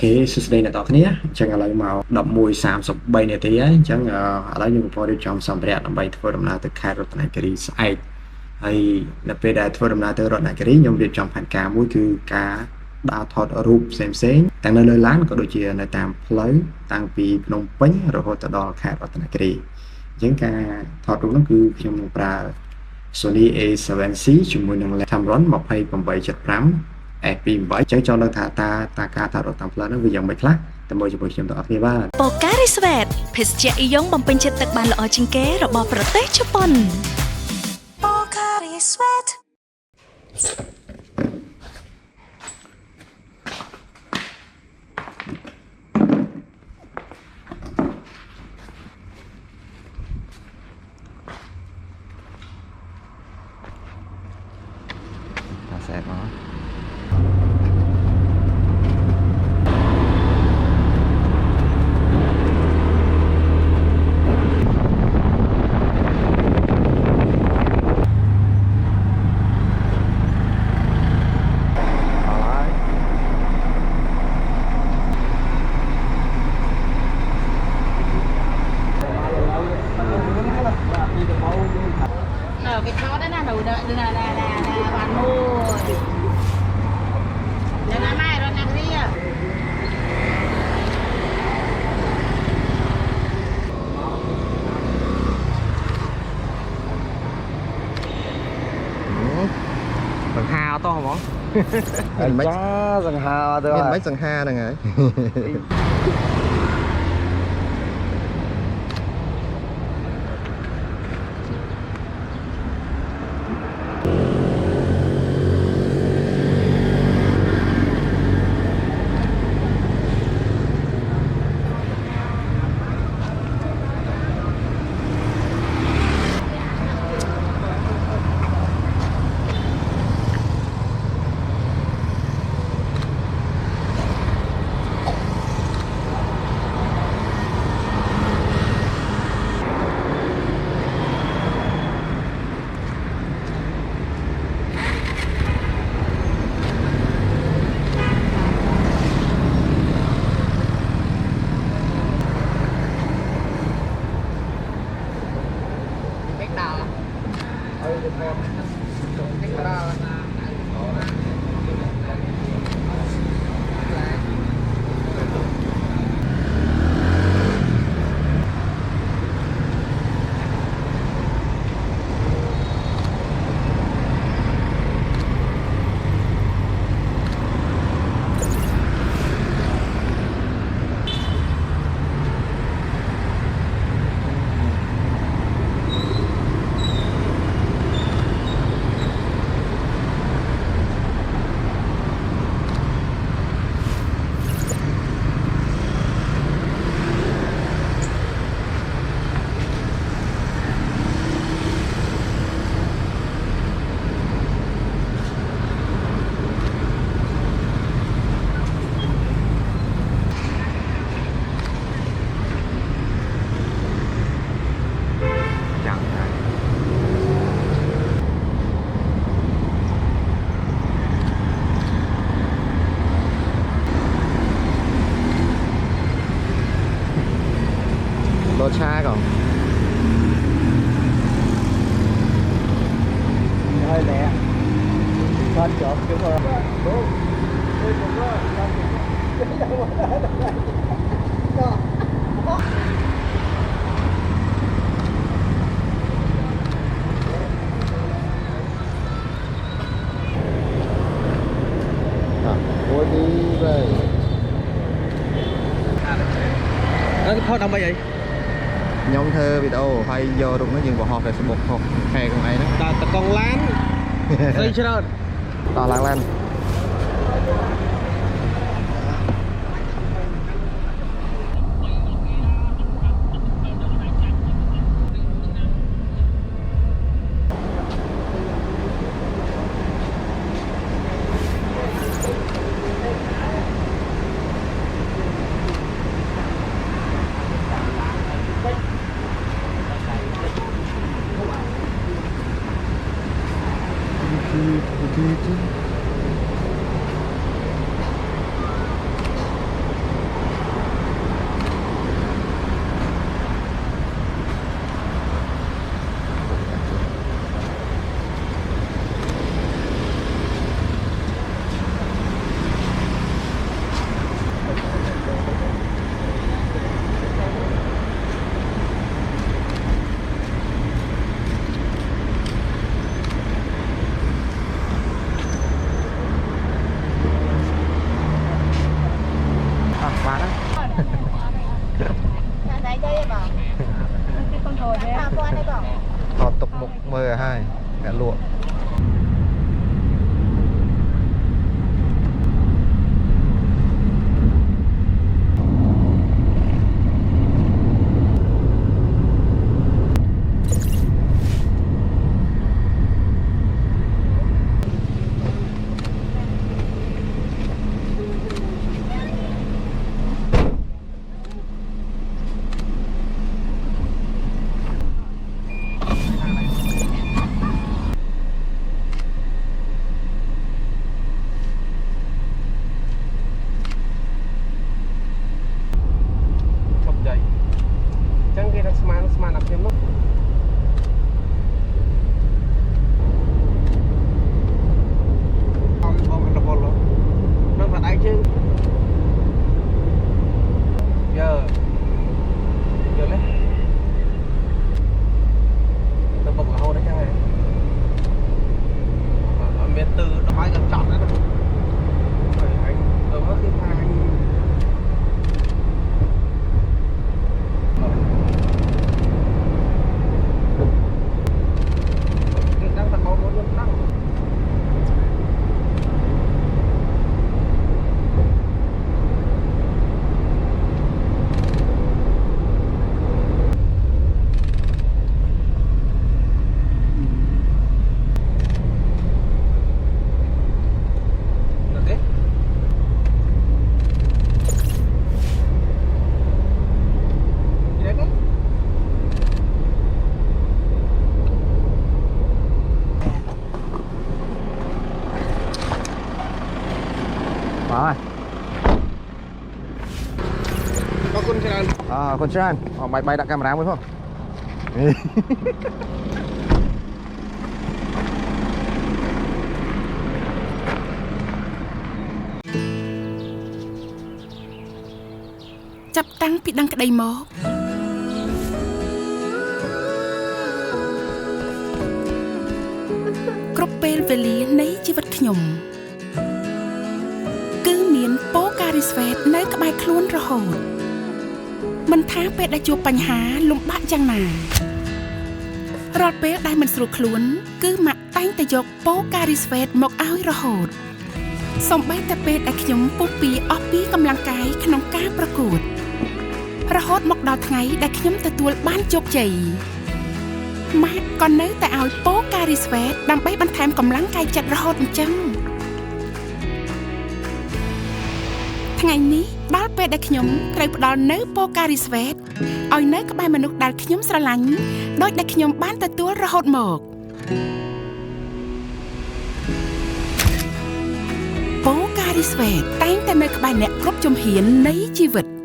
OK សួស្តីអ្នកនរគ្នាអញ្ចឹងឥឡូវមក11:33នាទីហើយអញ្ចឹងឥឡូវខ្ញុំកំពុងរៀបចំសម្ភារៈដើម្បីធ្វើដំណើរទៅខេត្តរតនគិរីស្អែកហើយនៅពេលដែលធ្វើដំណើរទៅរតនគិរីខ្ញុំរៀបចំផែនការមួយគឺការដើរថតរូបផ្សេងៗទាំងនៅលើឡានក៏ដូចជានៅតាមផ្លូវតាំងពីភ្នំពេញរហូតទៅដល់ខេត្តរតនគិរីអញ្ចឹងការថតរូបនោះគឺខ្ញុំនឹងប្រើ Sony A7C ជាមួយនឹង Tamron 2875 F28 អញ្ចឹងចូលនៅថាតាការថតរូបតាមផ្លូវនោះវាយ៉ាងម៉េចខ្លះតែមើលជាមួយខ្ញុំទាំងអស់គ្នាបាទ Pocari Sweat ភេសជ្ជៈអ៊ីយ៉ុងបំពេញចិត្តទឹកបានល្អជាងគេរបស់ប្រទេសជប៉ុន Pocari Sweat សែតមកcái chó đấy là đầu đợi là bạn mua là mai rồi nè kia Sằng Hà to không? Mấy Sằng Hà thôi. mấy sằng ha này ngay. Lột xa còn Hơi lẹ. Con chọn kiểu rồi. ôi đi về Thôi đâu bây vậy? nhóm thơ video hay vô đúng nó dừng vào hộp để một hộp hè con ấy đó Ta con lán. Đây chưa đâu. to lăng lên rồi. Có conច្រើន คนច្រើនបាយដាក់កាមេរ៉ាមួយផង ចាប់តាំងពីដឹងក្តីមកគ្រប់ពេលវេលានៃជីវិតខ្ញុំគឺមានប៉ូការីស្វេតនៅក្បែរខ្លួនរហូតមិនថាពេលដែលជួបបញ្ហាលំបាកយ៉ាងណារាល់ពេលដែលមិនស្រួលខ្លួនគឺម៉ាក់តែងតែយកប៉ូការីស្វេតមកឲ្យរហូតសូម្បីតែពេលដែលខ្ញុំពុះពីអស់ពីកម្លាំងកាយក្នុងការប្រកួតរហូតមកដល់ថ្ងៃដែលខ្ញុំទទួលបានជោគជ័យម៉ាក់ក៏នៅតែឲ្យប៉ូការីស្វេតដើម្បីបន្ថែមកម្លាំងកាយចិត្តរហូតអញ្ចឹងថ្ងៃនេះដល់ពេលដែលខ្ញុំត្រូវផ្ដល់នៅប៉ូការីស្វេតឲ្យនៅក្បែរមនុស្សដែលខ្ញុំស្រឡាញ់ដោយដែលខ្ញុំបានទទួលរហូតមកប៉ូការីស្វេតតែងតែនៅក្បែរអ្នកគ្រប់ជំហាននៃជីវិត